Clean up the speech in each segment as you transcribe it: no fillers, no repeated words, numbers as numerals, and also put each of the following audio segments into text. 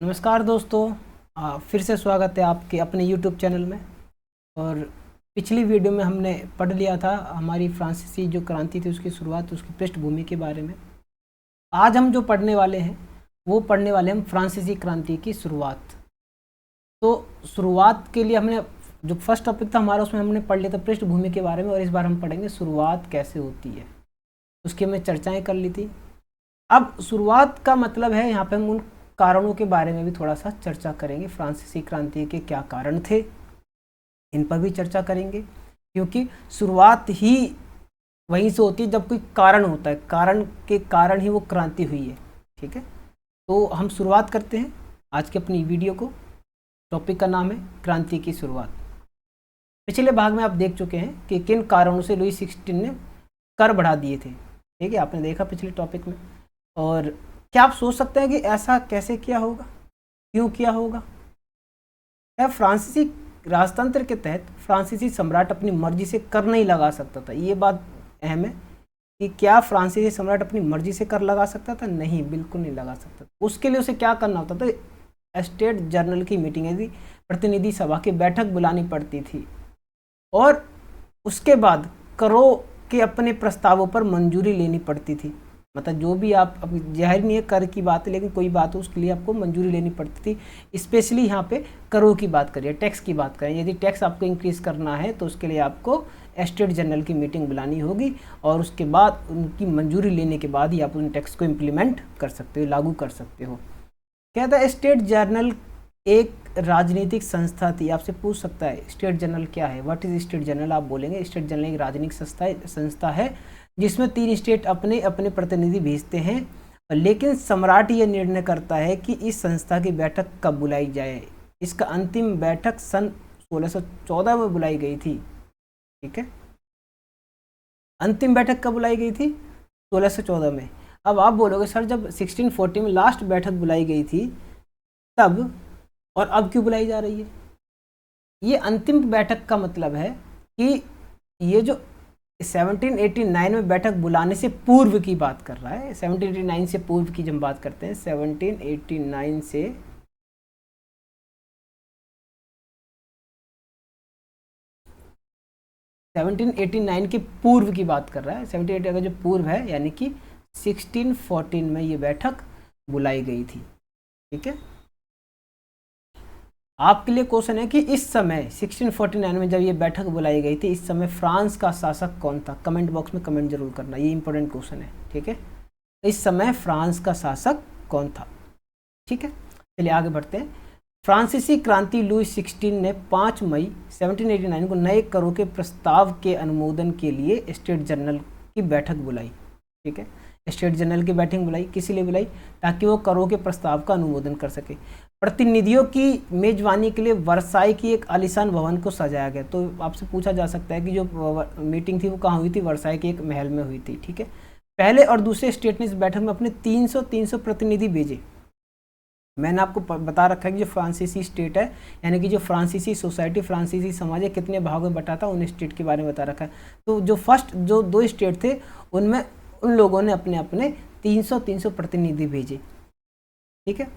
नमस्कार दोस्तों, फिर से स्वागत है आपके अपने YouTube चैनल में। और पिछली वीडियो में हमने पढ़ लिया था हमारी फ्रांसीसी जो क्रांति थी उसकी शुरुआत, उसकी पृष्ठभूमि के बारे में। आज हम जो पढ़ने वाले हैं वो पढ़ने वाले हम फ्रांसीसी क्रांति की शुरुआत। तो शुरुआत के लिए हमने जो फर्स्ट टॉपिक था हमारा उसमें हमने पढ़ लिया था पृष्ठभूमि के बारे में, और इस बार हम पढ़ेंगे शुरुआत कैसे होती है, उसकी हमने चर्चाएँ कर ली थी। अब शुरुआत का मतलब है यहाँ पे हम उन कारणों के बारे में भी थोड़ा सा चर्चा करेंगे। फ्रांसीसी क्रांति के क्या कारण थे, इन पर भी चर्चा करेंगे, क्योंकि शुरुआत ही वहीं से होती है जब कोई कारण होता है, कारण के कारण ही वो क्रांति हुई है। ठीक है, तो हम शुरुआत करते हैं आज के अपनी वीडियो को। टॉपिक का नाम है क्रांति की शुरुआत। पिछले भाग में आप देख चुके हैं कि किन कारणों से लुई 16 ने कर बढ़ा दिए थे। ठीक है, आपने देखा पिछले टॉपिक में। और क्या आप सोच सकते हैं कि ऐसा कैसे किया होगा, क्यों किया होगा? फ्रांसीसी राजतंत्र के तहत फ्रांसीसी सम्राट अपनी मर्जी से कर नहीं लगा सकता था। ये बात अहम है कि क्या फ्रांसीसी सम्राट अपनी मर्जी से कर लगा सकता था? नहीं, बिल्कुल नहीं लगा सकता। उसके लिए उसे क्या करना होता था? स्टेट जर्नल की मीटिंग, यदि प्रतिनिधि सभा की बैठक बुलानी पड़ती थी, और उसके बाद करों के अपने प्रस्तावों पर मंजूरी लेनी पड़ती थी। मतलब जो भी आप, अब जाहिर नहीं है कर की बात है, लेकिन कोई बात हो उसके लिए आपको मंजूरी लेनी पड़ती थी। स्पेशली यहाँ पे करों की बात करिए, टैक्स की बात करें। यदि टैक्स आपको इंक्रीज़ करना है तो उसके लिए आपको स्टेट जनरल की मीटिंग बुलानी होगी, और उसके बाद उनकी मंजूरी लेने के बाद ही आप उन टैक्स को इम्प्लीमेंट कर सकते हो, लागू कर सकते हो। कहता है स्टेट जर्नल एक राजनीतिक संस्था थी। आपसे पूछ सकता है स्टेट जनरल क्या है, व्हाट इज स्टेट जनरल? आप बोलेंगे स्टेट जनरल एक राजनीतिक संस्था है जिसमें 3 स्टेट अपने अपने प्रतिनिधि भेजते हैं, लेकिन सम्राट यह निर्णय करता है कि इस संस्था की बैठक कब बुलाई जाए। इसका अंतिम बैठक सन 1614 में बुलाई गई थी। ठीक है, अंतिम बैठक कब बुलाई गई थी? 1614 में। अब आप बोलोगे सर जब 1640 में लास्ट बैठक बुलाई गई थी तब, और अब क्यों बुलाई जा रही है? ये अंतिम बैठक का मतलब है कि ये जो 1789 में बैठक बुलाने से पूर्व की बात कर रहा है। 1789 से पूर्व की जब बात करते हैं, 1789 से 1789 के पूर्व की बात कर रहा है। 1789 का जो पूर्व है यानी कि 1614 में ये बैठक बुलाई गई थी। ठीक है, आपके लिए क्वेश्चन है कि इस समय 1649 में जब ये बैठक बुलाई गई थी, इस समय फ्रांस का शासक कौन था? कमेंट बॉक्स में कमेंट जरूर करना, ये इंपॉर्टेंट क्वेश्चन है। ठीक है, इस समय फ्रांस का शासक कौन था? ठीक है, चलिए आगे बढ़ते हैं। फ्रांसीसी क्रांति लुई 16 ने 5 मई 1789 को नए करों के प्रस्ताव के अनुमोदन के लिए स्टेट जनरल की बैठक बुलाई। ठीक है, स्टेट जनरल की बैठक बुलाई, किसी लिए बुलाई? ताकि वो करों के प्रस्ताव का अनुमोदन कर सके। प्रतिनिधियों की मेजबानी के लिए वर्साई की एक आलीशान भवन को सजाया गया। तो आपसे पूछा जा सकता है कि जो मीटिंग थी वो कहाँ हुई थी? वर्साई के एक महल में हुई थी। ठीक है, पहले और दूसरे स्टेट ने इस बैठक में अपने 300 प्रतिनिधि भेजे। मैंने आपको बता रखा है कि जो फ्रांसीसी स्टेट है यानी कि जो फ्रांसीसी सोसाइटी, फ्रांसीसी समाज है, कितने भागों में बटा था, उन स्टेट के बारे में बता रखा है। तो जो फर्स्ट जो 2 स्टेट थे उनमें उन लोगों ने अपने अपने 300 प्रतिनिधि भेजे। ठीक है,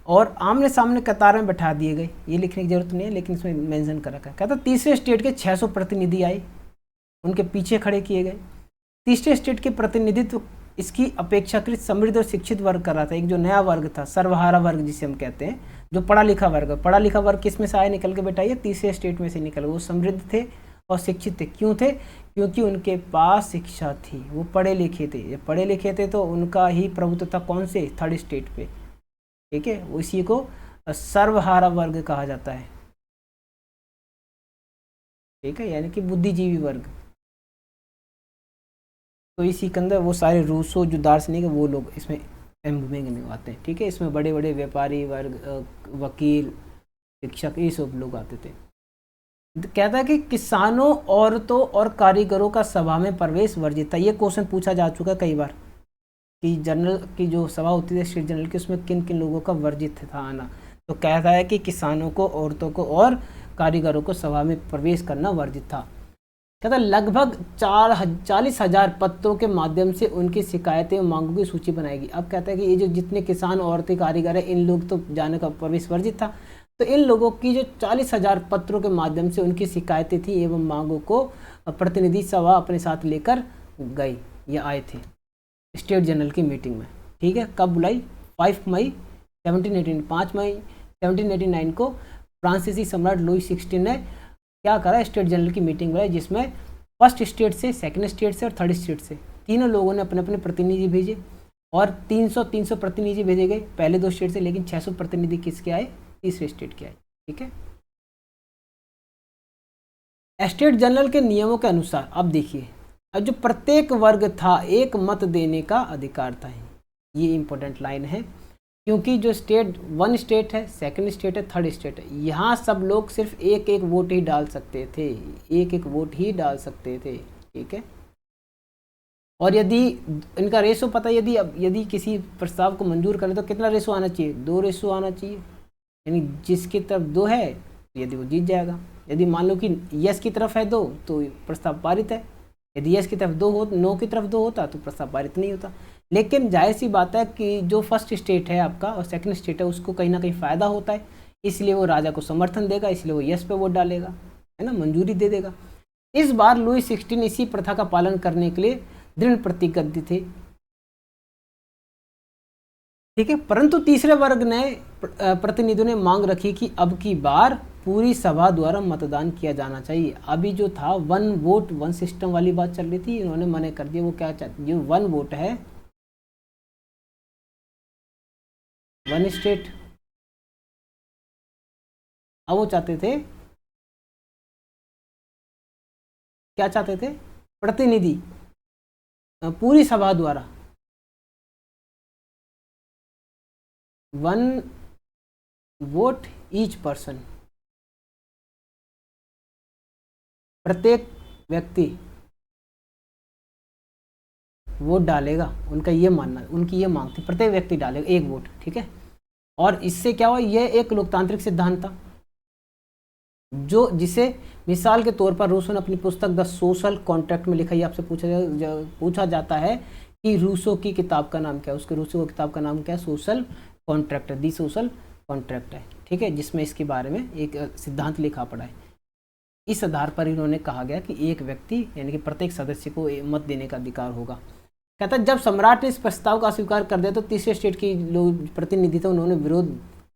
और आमने सामने कतार में बैठा दिए गए। ये लिखने की जरूरत नहीं है, लेकिन इसमें मेंशन कर रखा है। कहता तीसरे स्टेट के 600 प्रतिनिधि आए, उनके पीछे खड़े किए गए। तीसरे स्टेट के प्रतिनिधित्व इसकी अपेक्षाकृत समृद्ध और शिक्षित वर्ग कर रहा था। एक जो नया वर्ग था, सर्वहारा वर्ग जिसे हम कहते हैं, जो पढ़ा लिखा वर्ग। पढ़ा लिखा वर्ग किस में से आए निकल के बैठाइए? तीसरे स्टेट में से निकल। वो समृद्ध थे और शिक्षित थे। क्यों थे? क्योंकि उनके पास शिक्षा थी, वो पढ़े लिखे थे। जब पढ़े लिखे थे तो उनका ही प्रभुत्व था कौन से? थर्ड स्टेट पे। ठीक है, उसी को सर्वहारा वर्ग कहा जाता है। ठीक है, यानी कि बुद्धिजीवी वर्ग। तो इसी के अंदर वो सारे रूसो जो दार्शनिक है वो लोग इसमें अहम भूमिका निभाते हैं। ठीक है, इसमें बड़े बड़े व्यापारी वर्ग, वकील, शिक्षक, ये सब लोग आते थे। कहता है कि किसानों, औरतों और कारीगरों का सभा में प्रवेश वर्जित था। ये क्वेश्चन पूछा जा चुका है कई बार कि जनरल की जो सभा होती थी स्टेट जनरल की, उसमें किन किन लोगों का वर्जित था आना। तो कहता है कि किसानों को, औरतों को और कारीगरों को सभा में प्रवेश करना वर्जित था। कहता है लगभग 40,000 पत्रों के माध्यम से उनकी शिकायतें और मांगों की सूची बनाएगी। अब कहता है कि ये जो जितने किसान, औरतें, कारीगर है, इन लोग तो जाने का प्रवेश वर्जित था, तो इन लोगों की जो 40,000 पत्रों के माध्यम से उनकी शिकायतें थी एवं मांगों को प्रतिनिधि सभा अपने साथ लेकर गई या आए थे स्टेट जनरल की मीटिंग में। ठीक है, कब बुलाई? 5 मई 1789, 5 मई 1789 को फ्रांसीसी सम्राट लुई 16 ने क्या करा, स्टेट जनरल की मीटिंग बुलाई, जिसमें फर्स्ट स्टेट से, सेकंड स्टेट से और थर्ड स्टेट से तीनों लोगों ने अपने अपने प्रतिनिधि भेजे और 300 प्रतिनिधि भेजे गए पहले 2 स्टेट से, लेकिन 600 प्रतिनिधि किसके आए? तीसरे स्टेट के आए। ठीक है, स्टेट जनरल के नियमों के अनुसार अब देखिए, अब जो प्रत्येक वर्ग था एक मत देने का अधिकार था। ये इंपॉर्टेंट लाइन है, क्योंकि जो स्टेट 1 स्टेट है, सेकंड स्टेट है, थर्ड स्टेट है, यहाँ सब लोग सिर्फ एक एक वोट ही डाल सकते थे, एक एक वोट ही डाल सकते थे। ठीक है, और यदि इनका रेशो पता, यदि किसी प्रस्ताव को मंजूर करें तो कितना रेशो आना चाहिए? 2 रेशो आना चाहिए, यानी जिसकी तरफ 2 है यदि वो जीत जाएगा। यदि मान लो कि यस की तरफ है 2 तो प्रस्ताव पारित है, यदि यस की तरफ 2 हो, नो की तरफ 2 होता तो प्रस्ताव पारित नहीं होता। लेकिन जाहिर सी बात है कि जो फर्स्ट स्टेट है आपका और सेकंड स्टेट है उसको कहीं ना कहीं फ़ायदा होता है, इसलिए वो राजा को समर्थन देगा, इसलिए वो यस पे वोट डालेगा, है ना, मंजूरी दे देगा। इस बार लुई 16 इसी प्रथा का पालन करने के लिए दृढ़ प्रतिबद्ध थे। ठीक है, परंतु तीसरे वर्ग ने प्रतिनिधियों ने मांग रखी कि अब की बार पूरी सभा द्वारा मतदान किया जाना चाहिए। अभी जो था 1 वोट 1 सिस्टम वाली बात चल रही थी, इन्होंने मना कर दिया। वो क्या चाहते, जो 1 वोट है 1 स्टेट, अब वो चाहते थे, क्या चाहते थे? प्रतिनिधि पूरी सभा द्वारा 1 वोट ईच पर्सन, प्रत्येक व्यक्ति वोट डालेगा, उनका ये मानना, उनकी ये मांग थी, प्रत्येक व्यक्ति डालेगा 1 वोट। ठीक है, और इससे क्या हुआ, ये एक लोकतांत्रिक सिद्धांत था जो जिसे मिसाल के तौर पर रूसो ने अपनी पुस्तक द सोशल कॉन्ट्रैक्ट में लिखा। ये आपसे पूछा जाता है कि रूसो की किताब का नाम क्या है, उसके रूसो की किताब का नाम क्या है? सोशल कॉन्ट्रैक्ट है, दी सोशल कॉन्ट्रैक्ट है। ठीक है, जिसमें इसके बारे में एक सिद्धांत लिखा पड़ा है। इस आधार पर इन्होंने कहा गया कि एक व्यक्ति यानी कि प्रत्येक सदस्य को मत देने का अधिकार होगा। कहता है जब सम्राट ने इस प्रस्ताव का स्वीकार कर दिया तो तीसरे स्टेट की लोग प्रतिनिधि थे, उन्होंने विरोध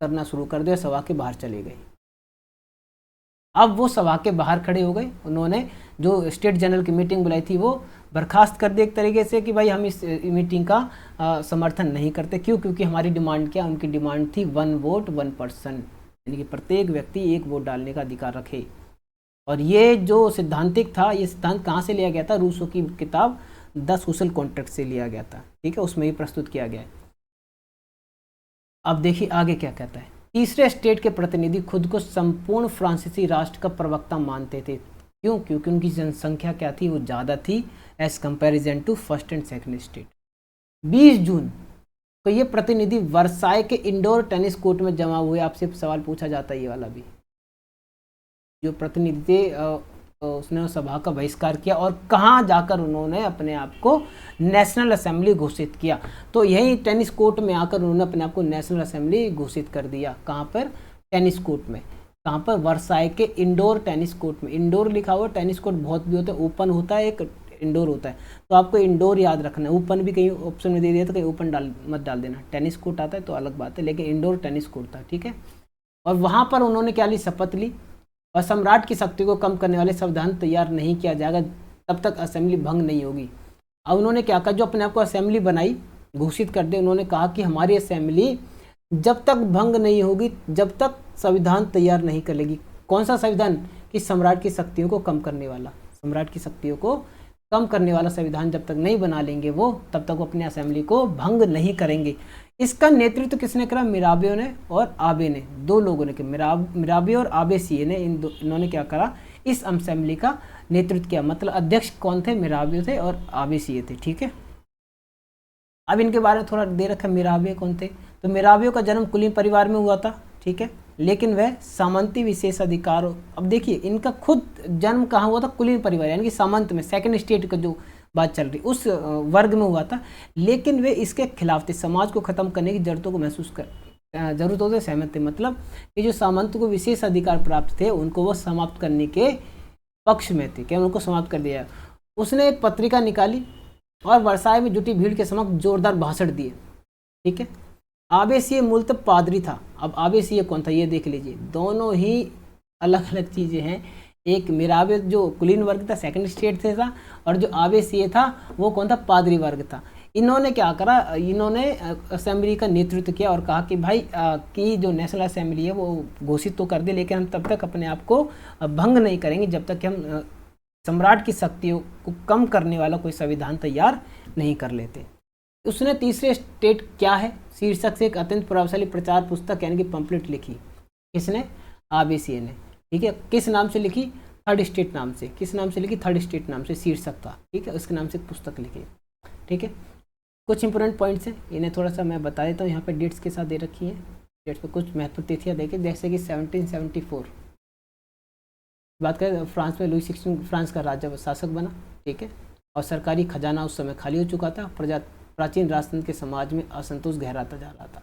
करना शुरू कर दिया, सभा के बाहर चले गए। अब वो सभा के बाहर खड़े हो गए, उन्होंने जो स्टेट जनरल की मीटिंग बुलाई थी वो बर्खास्त कर दी एक तरीके से कि भाई हम इस मीटिंग का समर्थन नहीं करते। क्यों? क्योंकि हमारी डिमांड क्या, उनकी डिमांड थी 1 वोट 1 पर्सन, यानी कि प्रत्येक व्यक्ति 1 वोट डालने का अधिकार रखे। और ये जो सिद्धांतिक था, ये सिद्धांत कहाँ से लिया गया था? रूसो की किताब द सोशल कॉन्ट्रैक्ट से लिया गया था। ठीक है, उसमें ही प्रस्तुत किया गया है। अब देखिए आगे क्या कहता है। तीसरे स्टेट के प्रतिनिधि खुद को संपूर्ण फ्रांसीसी राष्ट्र का प्रवक्ता मानते थे। क्यों? क्योंकि उनकी जनसंख्या क्या थी, वो ज़्यादा थी as comparison to first and second state. 20 जून को ये प्रतिनिधि वर्साई के इंडोर टेनिस कोर्ट में जमा हुए। आपसे सवाल पूछा जाता है ये वाला भी, जो प्रतिनिधि थे उसने सभा का बहिष्कार किया और कहाँ जाकर उन्होंने अपने आप को नेशनल असेंबली घोषित किया। तो यही टेनिस कोर्ट में आकर उन्होंने अपने आप को नेशनल असेंबली घोषित कर दिया। कहाँ पर? टेनिस कोर्ट में। कहाँ पर? वर्साई के इंडोर टेनिस कोर्ट में। इंडोर लिखा हुआ, टेनिस कोर्ट बहुत भी होता है, ओपन होता है, एक इंडोर होता है, तो आपको इंडोर याद रखना है। ओपन भी कहीं ऑप्शन में दे दिया तो कहीं ओपन मत डाल देना। टेनिस कोर्ट आता है तो अलग बात है, लेकिन इंडोर टेनिस कोर्ट था। ठीक है, और वहाँ पर उन्होंने क्या ली? शपथ ली, और सम्राट की शक्ति को कम करने वाले संविधान तैयार नहीं किया जाएगा तब तक असेंबली भंग नहीं होगी। अब उन्होंने क्या कहा, जो अपने आप को असेंबली बनाई, घोषित कर दे, उन्होंने कहा कि हमारी असेंबली जब तक भंग नहीं होगी, जब तक संविधान तैयार नहीं कर लेगी। कौन सा संविधान? कि सम्राट की शक्तियों को कम करने वाला, सम्राट की शक्तियों को कम करने वाला संविधान जब तक नहीं बना लेंगे वो, तब तक वो अपनी असेंबली को भंग नहीं करेंगे। इसका नेतृत्व किसने करा? मिराबियो ने और आबे ने, 2 लोगों ने किया। मिराबियो और आबे सीए ने, इन्होंने क्या करा? इस असेंबली का नेतृत्व किया। मतलब अध्यक्ष कौन थे? मिराबियो थे और आबे सीए थे। ठीक है, अब इनके बारे में थोड़ा दे रखा है। मिराबियो कौन थे? तो मिराबियो का जन्म कुलीन परिवार में हुआ था। ठीक है, लेकिन वह सामंती विशेष अधिकार। अब देखिए इनका खुद जन्म कहाँ हुआ था, कुलीन परिवार यानी कि सामंत में, सेकंड स्टेट का जो बात चल रही उस वर्ग में हुआ था, लेकिन वे इसके खिलाफ थे। समाज को खत्म करने की जरूरतों को महसूस कर जरूरतों से सहमत थे, मतलब कि जो सामंत को विशेष अधिकार प्राप्त थे उनको वो समाप्त करने के पक्ष में थे, क्या उनको समाप्त कर दिया। उसने एक पत्रिका निकाली और वर्साय में जुटी भीड़ के समक्ष जोरदार भाषण दिए। ठीक है, आवेसीय मूलतः पादरी था। अब आवेसीय कौन था ये देख लीजिए, दोनों ही अलग अलग चीजें हैं। एक मिराबे जो कुलीन वर्ग था, सेकंड स्टेट से था, और जो आवेसीय था वो कौन था, पादरी वर्ग था। इन्होंने क्या करा, इन्होंने असेंबली का नेतृत्व किया और कहा कि भाई कि जो नेशनल असेंबली है वो घोषित तो कर दे, लेकिन हम तब तक अपने आप को भंग नहीं करेंगे जब तक कि हम सम्राट की शक्तियों को कम करने वाला कोई संविधान तैयार नहीं कर लेते। उसने तीसरे स्टेट क्या है शीर्षक से एक अत्यंत प्रभावशाली प्रचार पुस्तक यानी कि पंपलेट लिखी। किसने, आवेसीय ने। ठीक है, किस नाम से लिखी, थर्ड स्टेट नाम से। किस नाम से लिखी, थर्ड स्टेट नाम से शीर्षक था। ठीक है, उसके नाम से पुस्तक लिखी। ठीक है, कुछ इंपोर्टेंट पॉइंट्स हैं, इन्हें थोड़ा सा मैं बता देता हूँ। यहाँ पे डेट्स के साथ दे रखी है, डेट्स पे कुछ महत्वपूर्ण तिथियाँ देखिए, जैसे कि 1774 बात करें, फ्रांस में लुई 16 फ्रांस का राजा शासक बना। ठीक है, और सरकारी खजाना उस समय खाली हो चुका था, प्राचीन राजतंत्र के समाज में असंतोष गहराता जा रहा था।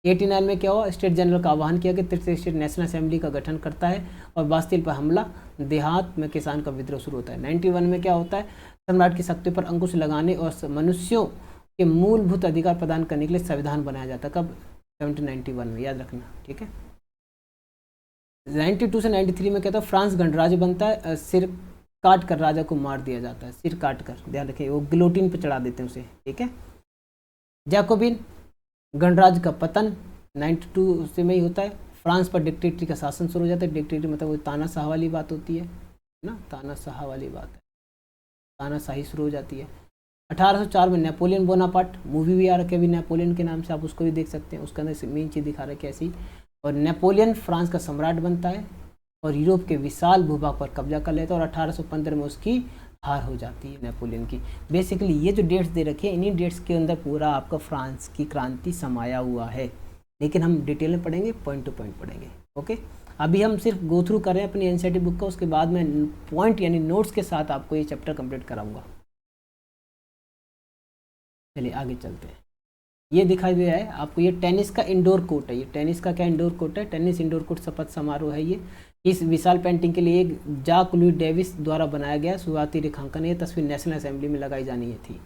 89 में क्या हुआ, स्टेट जनरल का आह्वान किया कि तृतीय स्टेट नेशनल असेंबली का गठन करता है और बास्तिल पर हमला, देहात में किसान का विद्रोह शुरू होता है। 91 में क्या होता है, सम्राट की शक्ति पर अंकुश लगाने और मनुष्यों के मूलभूत अधिकार प्रदान करने के लिए संविधान बनाया जाता है। कब, 1791 में, याद रखना। ठीक है, 92 से 93 में क्या था, फ्रांस गणराज्य बनता है, सिर काट कर राजा को मार दिया जाता है, सिर काट कर, ध्यान रखिए, वो गिलोटिन पे चढ़ा देते हैं उसे। ठीक है, जैकोबिन गणराज्य का पतन 92 से में ही होता है। फ्रांस पर डिक्टेटरी का शासन शुरू हो जाता है। डिक्टेटरी मतलब वो तानाशाह वाली बात होती है ना, तानाशाह वाली बात है, तानाशाही शुरू हो जाती है। 1804 में नेपोलियन बोनापार्ट, मूवी भी आ रखी है अभी नेपोलियन के नाम से, आप उसको भी देख सकते हैं, उसके अंदर मेन चीज़ दिखा रखी है ऐसी। और नेपोलियन फ्रांस का सम्राट बनता है और यूरोप के विशाल भूभाग पर कब्जा कर लेता है, और 1815 में उसकी हार हो जाती है नेपोलियन की। बेसिकली ये जो डेट्स दे रखे हैं, इन्हीं डेट्स के अंदर पूरा आपका फ्रांस की क्रांति समाया हुआ है, लेकिन हम डिटेल में पढ़ेंगे, पॉइंट टू पॉइंट पढ़ेंगे। ओके, अभी हम सिर्फ गो थ्रू कर रहे हैं अपनी एनसीईआरटी बुक का, उसके बाद मैं पॉइंट यानी नोट्स के साथ आपको ये चैप्टर कंप्लीट कराऊंगा। चलिए आगे चलते हैं। ये दिखाई दे रहा है आपको, ये टेनिस का इंडोर कोर्ट है। ये टेनिस का क्या इंडोर कोर्ट है, टेनिस इंडोर कोर्ट शपथ समारोह है ये। इस विशाल पेंटिंग के लिए एक जाक लुई डेविस द्वारा बनाया गया शुरुआती रेखांकन। ये तस्वीर नेशनल असेंबली में लगाई जानी थी।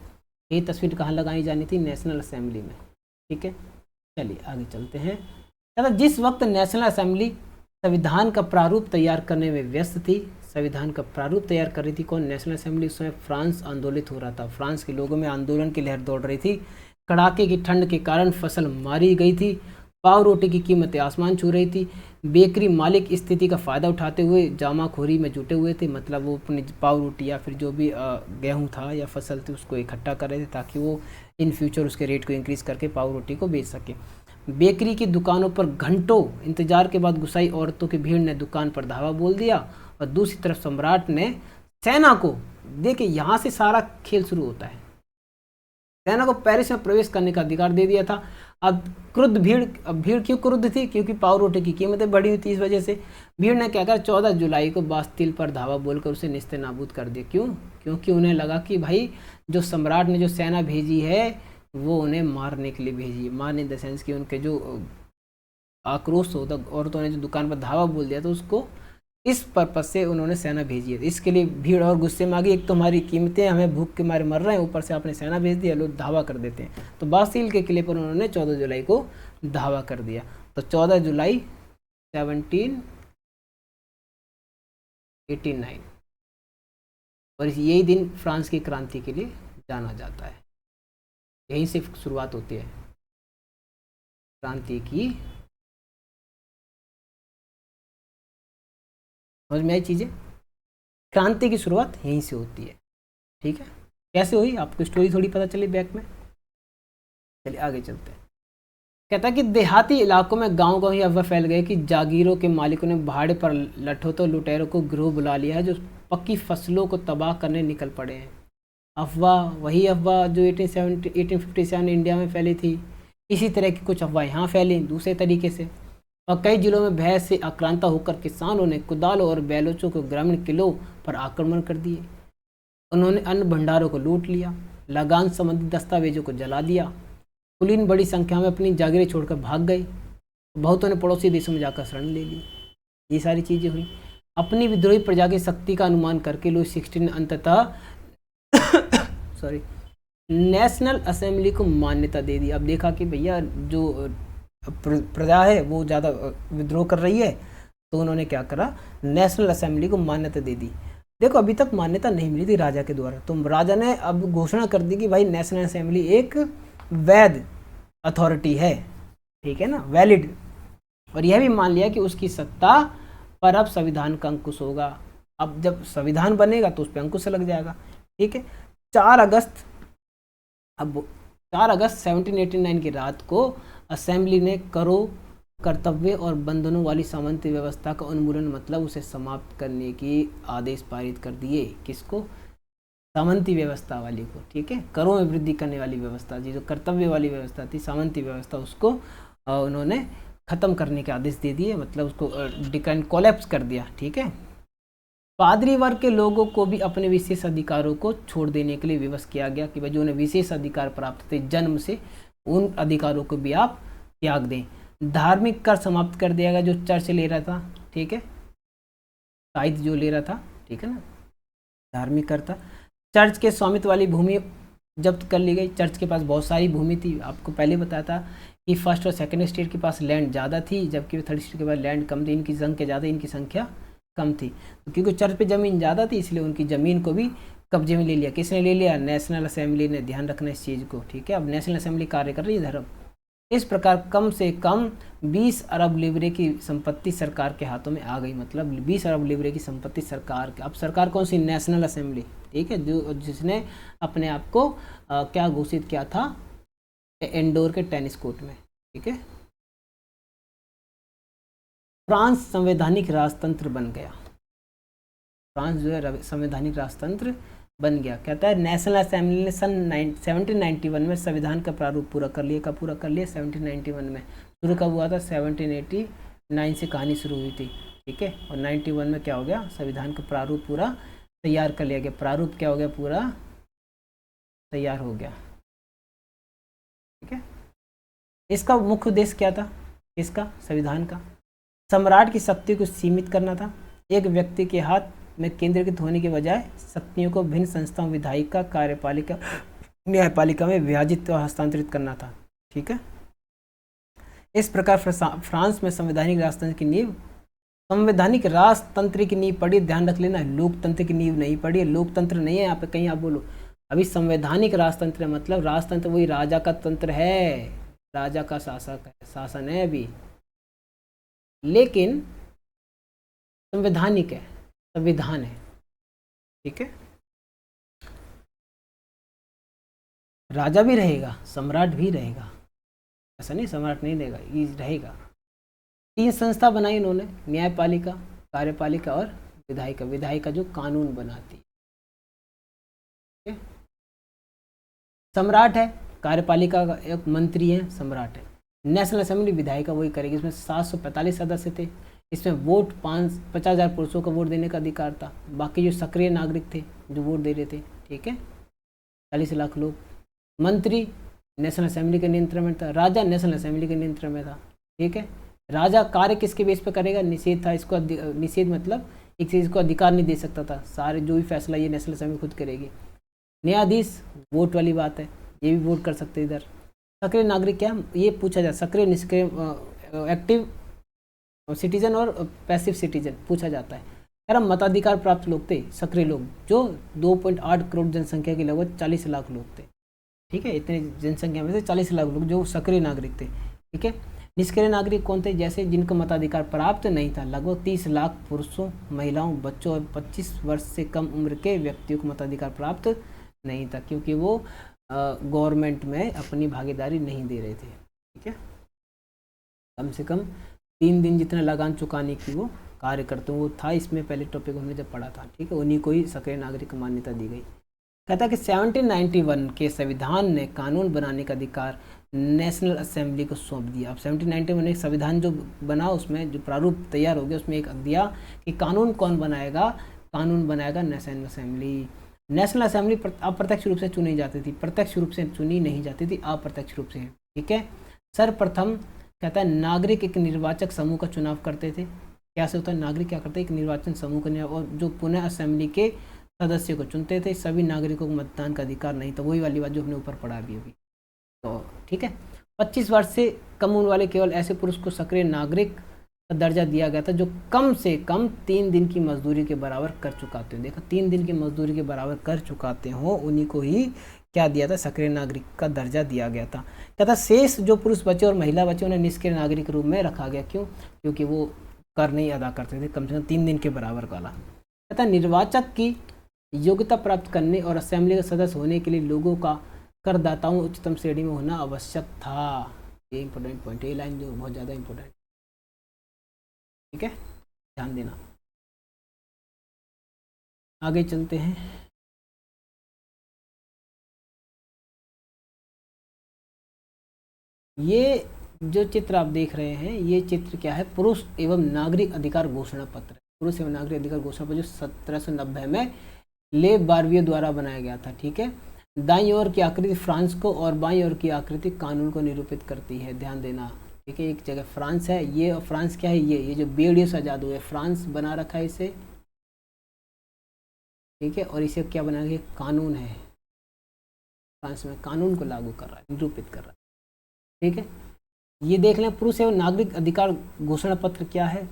ये तस्वीर कहाँ लगाई जानी थी, नेशनल असेंबली में। ठीक है, चलिए आगे चलते हैं। चलो, जिस वक्त नेशनल असेंबली संविधान का प्रारूप तैयार करने में व्यस्त थी, संविधान का प्रारूप तैयार कर रही थी कौन, नेशनल असेंबली। उस समय फ्रांस आंदोलित हो रहा था, फ्रांस के लोगों में आंदोलन की लहर दौड़ रही थी। कड़ाके की ठंड के कारण फसल मारी गई थी, पाव रोटी की कीमतें आसमान छू रही थी। बेकरी मालिक स्थिति का फ़ायदा उठाते हुए जामाखोरी में जुटे हुए थे, मतलब वो अपनी पाव रोटी या फिर जो भी गेहूं था या फसल थी उसको इकट्ठा कर रहे थे ताकि वो इन फ्यूचर उसके रेट को इंक्रीज़ करके पाव रोटी को बेच सके। बेकरी की दुकानों पर घंटों इंतजार के बाद गुस्साई औरतों की भीड़ ने दुकान पर धावा बोल दिया, और दूसरी तरफ सम्राट ने सेना को, देखिए यहाँ से सारा खेल शुरू होता है, सेना को पेरिस में प्रवेश करने का अधिकार दे दिया था। अब क्रुद्ध भीड़, अब भीड़ क्यों क्रुद्ध थी, क्योंकि पाव रोटी की कीमतें बढ़ी हुई थी, इस वजह से भीड़ ने क्या करा, 14 जुलाई को बास्तिल पर धावा बोलकर उसे निस्ते नाबूद कर दिया। क्यों, क्योंकि उन्हें लगा कि भाई जो सम्राट ने जो सेना भेजी है वो उन्हें मारने के लिए भेजी है। मारने इन द सेंस कि उनके जो आक्रोश होता, औरतों ने जो दुकान पर धावा बोल दिया तो उसको इस पर्पज से उन्होंने सेना भेजी है। इसके लिए भीड़ और गुस्से में आ गई, एक तो हमारी कीमतें, हमें भूख के मारे मर रहे हैं, ऊपर से आपने सेना भेज दिया, लोग धावा कर देते हैं। तो बास्तिल के किले पर उन्होंने 14 जुलाई को धावा कर दिया। तो 14 जुलाई 1789, और यही दिन फ्रांस की क्रांति के लिए जाना जाता है। यहीं से शुरुआत होती है क्रांति की। समझ में आई चीज़ें, क्रांति की शुरुआत यहीं से होती है। ठीक है, कैसे हुई आपको स्टोरी थोड़ी पता चली बैक में। चलिए आगे चलते हैं। कहता है कि देहाती इलाकों में गांव गांव ही अफवाह फैल गए कि जागीरों के मालिकों ने भाड़े पर लठों लुटेरों को गिरोह बुला लिया है जो पक्की फसलों को तबाह करने निकल पड़े हैं। अफवाह वही अफवाह जो 1857 इंडिया में फैली थी, इसी तरह की कुछ अफवाह यहाँ फैली दूसरे तरीके से। और कई जिलों में भय से आक्रांता होकर किसानों ने कुदालों और बैलोचों को ग्रामीण किलों पर आक्रमण कर दिए। उन्होंने अन्न भंडारों को लूट लिया, लगान संबंधी दस्तावेजों को जला दिया। कुलीन बड़ी संख्या में अपनी जागीरें छोड़कर भाग गए। बहुतों ने पड़ोसी देशों में जाकर शरण ले ली। ये सारी चीज़ें हुई। अपनी विद्रोही प्रजा की शक्ति का अनुमान करके लुई 16 ने अंततः नेशनल असेंबली को मान्यता दे दी। अब देखा कि भैया जो प्रजा है वो ज़्यादा विद्रोह कर रही है, तो उन्होंने क्या करा, नेशनल असेंबली को मान्यता दे दी। देखो अभी तक मान्यता नहीं मिली थी राजा के द्वारा, तो राजा ने अब घोषणा कर दी कि भाई नेशनल असेंबली एक वैध अथॉरिटी है, ठीक है ना, वैलिड। और यह भी मान लिया कि उसकी सत्ता पर अब संविधान का अंकुश होगा। अब जब संविधान बनेगा तो उस पर अंकुश लग जाएगा, ठीक है। 4 अगस्त 1789 की रात को असेंबली ने करों, कर्तव्य और बंधनों वाली सामंती व्यवस्था का उन्मूलन, मतलब उसे समाप्त करने की आदेश पारित कर दिए। किसको? सामंती व्यवस्था वाली को, ठीक है। करों में वृद्धि करने वाली व्यवस्था, जो कर्तव्य वाली व्यवस्था थी, सामंती व्यवस्था, उसको उन्होंने खत्म करने के आदेश दे दिए, मतलब उसको डिक्लाइन, कोलैप्स कर दिया, ठीक है। पादरी वर्ग के लोगों को भी अपने विशेष अधिकारों को छोड़ देने के लिए विवश किया गया कि भाई जो उन्हें विशेष अधिकार प्राप्त थे जन्म से, उन अधिकारों को भी आप त्याग दें। धार्मिक कर समाप्त कर दिया गया जो चर्च ले रहा था, ठीक है, ताइद जो ले रहा था, ठीक है ना, धार्मिक कर था। चर्च के स्वामित्व वाली भूमि जब्त कर ली गई। चर्च के पास बहुत सारी भूमि थी, आपको पहले बताया था कि फर्स्ट और सेकंड स्टेट के पास लैंड ज़्यादा थी, जबकि थर्ड स्टेट के पास लैंड कम थी। इनकी संख्या ज़्यादा, इनकी संख्या कम थी। तो क्योंकि चर्च पे ज़मीन ज़्यादा थी, इसलिए उनकी ज़मीन को भी कब्जे में ले लिया। किसने ले लिया? नेशनल असेंबली ने। ध्यान रखना इस चीज़ को, ठीक है। अब नेशनल असेंबली कार्य कर रही है धर्म। इस प्रकार कम से कम 20 अरब लिवरे की संपत्ति सरकार के हाथों में आ गई, मतलब 20 अरब लिवरे की संपत्ति सरकार के। अब सरकार कौन सी? नेशनल असेंबली, ठीक है, जो जिसने अपने आप को क्या घोषित किया था? इंडोर के टेनिस कोर्ट में, ठीक है। फ्रांस संवैधानिक राजतंत्र बन गया। फ्रांस जो है संवैधानिक राजतंत्र बन गया। कहता है नेशनल असेंबली ने सन 1791 में संविधान का प्रारूप पूरा कर लिया। कब पूरा कर लिया? 1791 में। शुरू कब हुआ था? 1789 से कहानी शुरू हुई थी, ठीक है। और 91 में क्या हो गया? संविधान का प्रारूप पूरा तैयार कर लिया गया। प्रारूप क्या हो गया? पूरा तैयार हो गया, ठीक है। इसका मुख्य उद्देश्य क्या था? इसका, संविधान का, सम्राट की शक्ति को सीमित करना था। एक व्यक्ति के हाथ में केंद्रीकृत होने के बजाय शक्तियों को भिन्न संस्थाओं, विधायिका, कार्यपालिका, न्यायपालिका में विभाजित और हस्तांतरित करना था, ठीक है। इस प्रकार फ्रांस में संवैधानिक राजतंत्र की नींव, संवैधानिक राजतंत्र की नींव पड़ी। ध्यान रख लेना, लोकतंत्र की नींव नहीं पड़ी है। लोकतंत्र नहीं है यहाँ पे कहीं आप बोलो। अभी संवैधानिक राजतंत्र है, मतलब राजतंत्र वही राजा का तंत्र है, राजा का शासन है अभी, लेकिन संवैधानिक है, संविधान है, ठीक है। राजा भी रहेगा, सम्राट भी रहेगा, ऐसा नहीं सम्राट नहीं रहेगा, ये रहेगा। 3 संस्था बनाई इन्होंने, न्यायपालिका, कार्यपालिका और विधायिका। विधायिका जो कानून बनाती है, सम्राट है, कार्यपालिका का एक मंत्री है, सम्राट है। नेशनल असेंबली विधायिका वही करेगी। इसमें 745 सदस्य थे। इसमें वोट 50,000 पुरुषों का वोट देने का अधिकार था। बाकी जो सक्रिय नागरिक थे जो वोट दे रहे थे, ठीक है, 40 लाख लोग। मंत्री नेशनल असेंबली के नियंत्रण में था। राजा नेशनल असेंबली के नियंत्रण में था, ठीक है। राजा कार्य किसके बेस पर करेगा? निषेध था। इसको निषेध मतलब एक चीज़ को अधिकार नहीं दे सकता था। सारे जो भी फैसला ये नेशनल असेंबली खुद करेगी। न्यायाधीश, वोट वाली बात है, ये भी वोट कर सकते इधर। सक्रिय नागरिक क्या? ये पूछा जाए, सक्रिय, निष्क्रिय, एक्टिव सिटीजन और पैसिव सिटीजन पूछा जाता है। यार मताधिकार प्राप्त लोग थे सक्रिय लोग, जो 2.8 करोड़ जनसंख्या के लगभग 40 लाख लोग थे, ठीक है। इतने जनसंख्या में से 40 लाख लोग जो सक्रिय नागरिक थे, ठीक है। निष्क्रिय नागरिक कौन थे? जैसे जिनको मताधिकार प्राप्त नहीं था, लगभग 30 लाख पुरुषों, महिलाओं, बच्चों और 25 वर्ष से कम उम्र के व्यक्तियों को मताधिकार प्राप्त नहीं था, क्योंकि वो गवर्नमेंट में अपनी भागीदारी नहीं दे रहे थे, ठीक है। कम से कम 3 दिन जितना लगान चुकाने की वो कार्य करते हैं, वो था इसमें पहले टॉपिक हमने जब पढ़ा था, ठीक है। उन्हीं को ही सक्रिय नागरिक मान्यता दी गई। कहता है कि 1791 के संविधान ने कानून बनाने का अधिकार नेशनल असेंबली को सौंप दिया। अब 1790 में एक संविधान जो बना, उसमें जो प्रारूप तैयार हो गया, उसमें एक दिया कि कानून कौन बनाएगा, कानून बनाएगा नेशनल असेंबली। नेशनल असेंबली अप्रत्यक्ष रूप से चुनी जाती थी, प्रत्यक्ष रूप से चुनी नहीं जाती थी, अप्रत्यक्ष रूप से, ठीक है। सर्वप्रथम कहता है नागरिक एक निर्वाचक समूह का चुनाव करते थे। कैसे होता है, नागरिक क्या करते हैं, एक निर्वाचन समूह का, और जो पुनः असेंबली के सदस्य को चुनते थे। सभी नागरिकों को मतदान का अधिकार नहीं था, वही वाली बात जो हमने ऊपर पढ़ा भी होगी, तो ठीक है। 25 वर्ष से कम उम्र वाले केवल ऐसे पुरुष को सक्रिय नागरिक का दर्जा दिया गया था जो कम से कम 3 दिन की मजदूरी के बराबर कर चुकाते हो। देखो 3 दिन की मजदूरी के बराबर कर चुकाते हो, उन्हीं को ही क्या दिया था, सक्रिय नागरिक का दर्जा दिया गया था। कहता शेष जो पुरुष बचे और महिला बचे उन्हें निष्क्रिय नागरिक के रूप में रखा गया। क्यों? क्योंकि वो कर नहीं अदा करते थे, कम से कम 3 दिन के बराबर वाला। कहता निर्वाचक की योग्यता प्राप्त करने और असेंबली का सदस्य होने के लिए लोगों का करदाताओं उच्चतम श्रेणी में होना आवश्यक था। ये इंपॉर्टेंट पॉइंट, ये लाइन जो बहुत ज़्यादा इंपॉर्टेंट, ठीक है, ध्यान देना। आगे चलते हैं। ये जो चित्र आप देख रहे हैं, ये चित्र क्या है, पुरुष एवं नागरिक अधिकार घोषणा पत्र। पुरुष एवं नागरिक अधिकार घोषणा पत्र जो 1790 में ले बारविये द्वारा बनाया गया था, ठीक है। दाईं ओर की आकृति फ्रांस को और बाईं ओर की आकृति कानून को निरूपित करती है, ध्यान देना, ठीक है। एक जगह फ्रांस है, ये और फ्रांस क्या है, ये जो बेड़ियों से आजाद हुए फ्रांस बना रखा है इसे, ठीक है, और इसे क्या बना रखा है, कानून है, फ्रांस में कानून को लागू कर रहा है, निरूपित कर रहा है, ठीक है। ये देख लें पुरुष एवं नागरिक अधिकार घोषणा पत्र क्या है,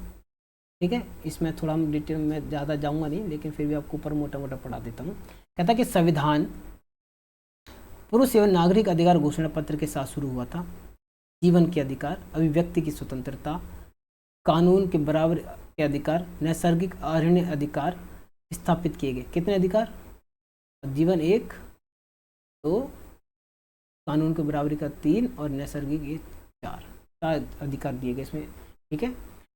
ठीक है। इसमें थोड़ा हम डिटेल में ज़्यादा जाऊंगा नहीं, लेकिन फिर भी आपको ऊपर मोटा मोटा पढ़ा देता हूँ। कहता कि संविधान पुरुष एवं नागरिक अधिकार घोषणा पत्र के साथ शुरू हुआ था। जीवन के अधिकार, अभिव्यक्ति की स्वतंत्रता, कानून के बराबर के अधिकार, नैसर्गिक अरण्य अधिकार स्थापित किए गए। कितने अधिकार? जीवन 1, 2, कानून के बराबरी का 3 और नैसर्गिक ये 4 अधिकार दिए गए इसमें, ठीक है।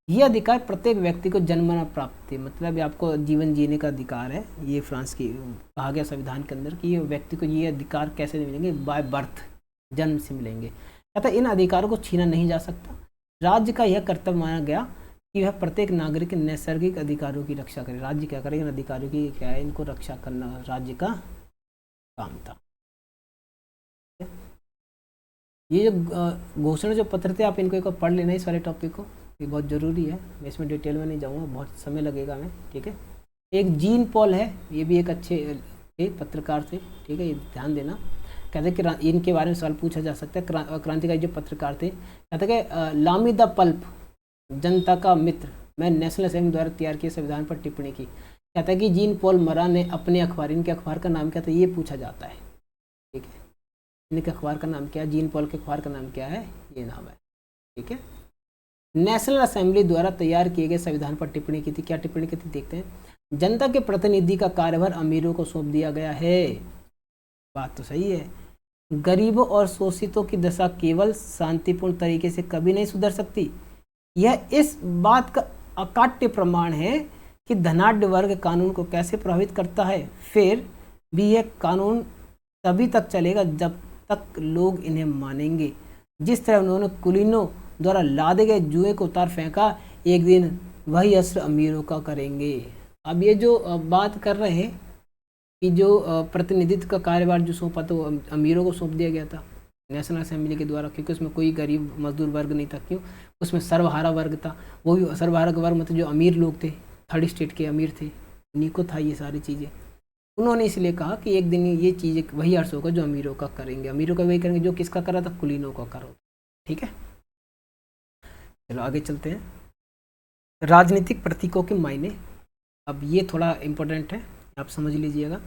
ये अधिकार प्रत्येक व्यक्ति को जन्मना प्राप्त है, मतलब आपको जीवन जीने का अधिकार है। ये फ्रांस की कहा गया संविधान के अंदर कि ये व्यक्ति को ये अधिकार कैसे मिलेंगे, बाय बर्थ, जन्म से मिलेंगे। कहता इन अधिकारों को छीना नहीं जा सकता। राज्य का यह कर्तव्य माना गया कि वह प्रत्येक नागरिक के नैसर्गिक अधिकारों की रक्षा करे। राज्य क्या करेगा, इन अधिकारों की क्या है, इनको रक्षा करना राज्य का काम था। ये जो घोषणा जो पत्र थे, आप इनको एक बार पढ़ लेना, इस वाले टॉपिक को, ये बहुत ज़रूरी है। मैं इसमें डिटेल में नहीं जाऊँगा, बहुत समय लगेगा मैं, ठीक है। एक जीन पॉल है, ये भी एक अच्छे पत्रकार थे, ठीक है, ये ध्यान देना। कहते कि इनके बारे में सवाल पूछा जा सकता है। क्रांतिकारी जो पत्रकार थे, कहते कि लामी द पल्प, जनता का मित्र, मैं नेशनल असेंबली द्वारा तैयार किए संविधान पर टिप्पणी की। कहता है कि जीन पॉल मरा ने अपने अखबार, इनके अखबार का नाम क्या था, ये पूछा जाता है, ठीक है। इनके अखबार का नाम क्या है, जीन पॉल के अखबार का नाम क्या है, ये नाम है, ठीक है। नेशनल असेंबली द्वारा तैयार किए गए संविधान पर टिप्पणी की थी। क्या टिप्पणी की थी, देखते हैं। जनता के प्रतिनिधि का कार्यभार अमीरों को सौंप दिया गया है। बात तो सही है। गरीबों और शोषितों की दशा केवल शांतिपूर्ण तरीके से कभी नहीं सुधर सकती। यह इस बात का अकाट्य प्रमाण है कि धनाढ्य वर्ग कानून को कैसे प्रभावित करता है। फिर भी यह कानून तभी तक चलेगा जब तक लोग इन्हें मानेंगे। जिस तरह उन्होंने कुलीनों द्वारा लादे गए जुए को उतार फेंका, एक दिन वही असर अमीरों का करेंगे। अब ये जो बात कर रहे हैं कि जो प्रतिनिधित्व का कार्यभार जो सौंपा था वो अमीरों को सौंप दिया गया था नेशनल असेंबली के द्वारा, क्योंकि उसमें कोई गरीब मजदूर वर्ग नहीं था। क्यों? उसमें सर्वहारा वर्ग था। वो भी सर्वहारा वर्ग मतलब जो अमीर लोग थे, थर्ड स्टेट के अमीर थे, उन्हीं को था ये सारी चीज़ें। उन्होंने इसलिए कहा कि एक दिन ये चीज़ें वही अर्थ होगा जो अमीरों का करेंगे। अमीरों का वही करेंगे जो किसका कर रहा था, कुलीनों का करो, ठीक है। चलो आगे चलते हैं। राजनीतिक प्रतीकों के मायने, अब ये थोड़ा इम्पोर्टेंट है, आप समझ लीजिएगा।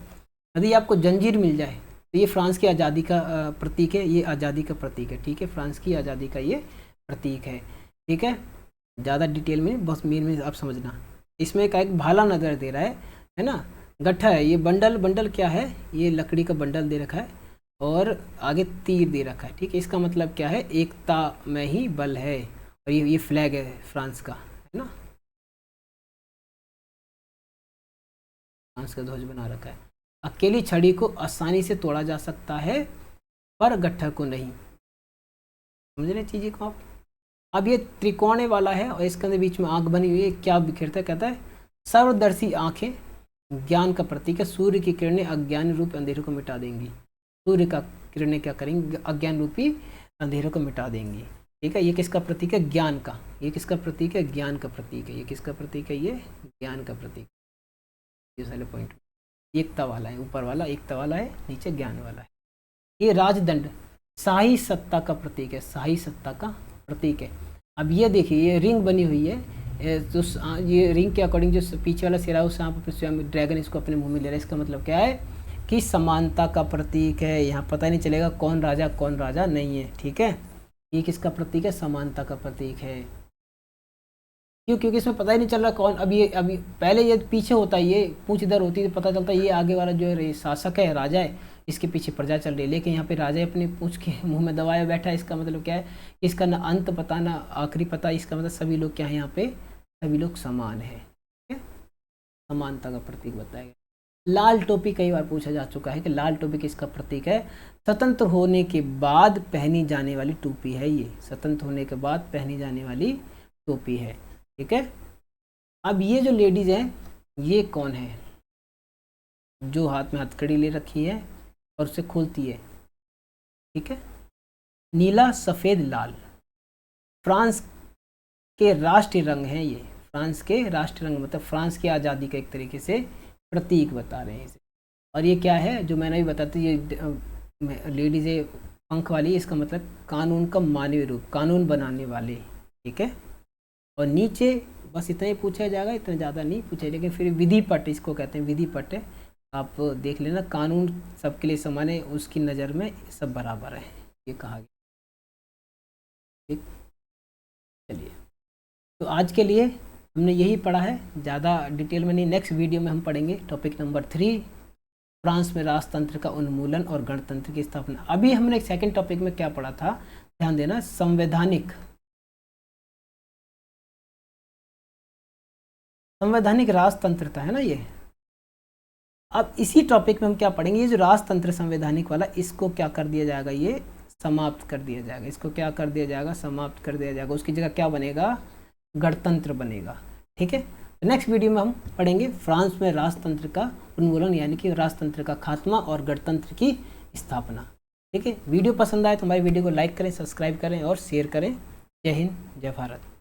यदि आपको जंजीर मिल जाए तो ये फ्रांस की आज़ादी का प्रतीक है, ये आज़ादी का प्रतीक है, ठीक है। फ्रांस की आज़ादी का ये प्रतीक है, ठीक है। ज़्यादा डिटेल में बस मेन में आप समझना। इसमें एक भाला नजर दे रहा है ना, गट्ठा है, ये बंडल क्या है, ये लकड़ी का बंडल दे रखा है और आगे तीर दे रखा है, ठीक है। इसका मतलब क्या है, एकता में ही बल है। और ये फ्लैग है फ्रांस का, है ना, फ्रांस का ध्वज बना रखा है। अकेली छड़ी को आसानी से तोड़ा जा सकता है पर गट्ठर को नहीं। समझ रहे चीज़ें को आप। अब ये त्रिकोणे वाला है और इसके अंदर बीच में आंख बनी हुई है, क्या बिखेरता है, कहता है सर्वदर्शी आंखें ज्ञान का प्रतीक है, सूर्य की किरणें अज्ञान रूपी अंधेरों को मिटा देंगी। सूर्य का किरणें क्या करेंगी, अज्ञान रूपी अंधेरों को मिटा देंगी। ठीक है, ये किसका प्रतीक है, ज्ञान का। ये किसका प्रतीक है, ज्ञान का प्रतीक है। ये किसका प्रतीक है, ये ज्ञान का प्रतीक। ये वाले पॉइंट एकता वाला है, ऊपर वाला एकता वाला है, नीचे ज्ञान वाला है। ये राजदंड शाही सत्ता का प्रतीक है, शाही सत्ता का प्रतीक है। अब ये देखिए, ये रिंग बनी हुई है, तो ये रिंग के अकॉर्डिंग जो पीछे वाला सिरा उस सांप स्वयं ड्रैगन इसको अपने मुंह में ले रहा है। इसका मतलब क्या है कि समानता का प्रतीक है। यहाँ पता नहीं चलेगा कौन राजा नहीं है। ठीक है, ये किसका प्रतीक है, समानता का प्रतीक है। क्यों, क्योंकि इसमें पता ही नहीं चल रहा कौन। अभी पहले ये पीछे होता है, ये पूंछ इधर होती है तो पता चलता है ये आगे वाला जो है शासक है, राजा है, इसके पीछे प्रजा चल रही है। लेकिन यहाँ पे राजा अपनी पूंछ के मुंह में दबाया बैठा है। इसका मतलब क्या है, इसका ना अंत पता ना आखिरी पता। इसका मतलब सभी लोग क्या है, यहाँ पे सभी लोग समान है। ठीक है, समानता का प्रतीक बताया गया। लाल टोपी कई बार पूछा जा चुका है कि लाल टोपी किसका प्रतीक है। स्वतंत्र होने के बाद पहनी जाने वाली टोपी है ये, स्वतंत्र होने के बाद पहनी जाने वाली टोपी है। ठीक है, अब ये जो लेडीज हैं ये कौन है, जो हाथ में हथकड़ी ले रखी है और उसे खोलती है। ठीक है, नीला सफ़ेद लाल फ्रांस के राष्ट्रीय रंग हैं। ये फ्रांस के राष्ट्रीय रंग मतलब फ्रांस की आज़ादी का एक तरीके से प्रतीक बता रहे हैं इसे। और ये क्या है, जो मैंने भी बताया, ये लेडीज है पंख वाली, इसका मतलब कानून का मानवीय रूप, कानून बनाने वाले। ठीक है, और नीचे बस इतना ही पूछा जाएगा, इतना ज़्यादा नहीं पूछा, लेकिन फिर विधि पट इसको कहते हैं, विधि पट है। आप देख लेना, कानून सबके लिए समान है, उसकी नज़र में सब बराबर है, ये कहा गया। ठीक, चलिए, तो आज के लिए हमने यही पढ़ा है, ज़्यादा डिटेल में नहीं। नेक्स्ट वीडियो में हम पढ़ेंगे टॉपिक नंबर 3, फ्रांस में राजतंत्र का उन्मूलन और गणतंत्र की स्थापना। अभी हमने सेकंड टॉपिक में क्या पढ़ा था, ध्यान देना, संवैधानिक राजतंत्रता है ना ये। अब इसी टॉपिक में हम क्या पढ़ेंगे, ये जो राजतंत्र संवैधानिक वाला, इसको क्या कर दिया जाएगा, ये समाप्त कर दिया जाएगा। इसको क्या कर दिया जाएगा, समाप्त कर दिया जाएगा। उसकी जगह क्या बनेगा, गणतंत्र बनेगा। ठीक है, नेक्स्ट वीडियो में हम पढ़ेंगे फ्रांस में राजतंत्र का उन्मूलन, यानी कि राजतंत्र का खात्मा और गणतंत्र की स्थापना। ठीक है, वीडियो पसंद आए तो हमारी वीडियो को लाइक करें, सब्सक्राइब करें और शेयर करें। जय हिंद, जय भारत।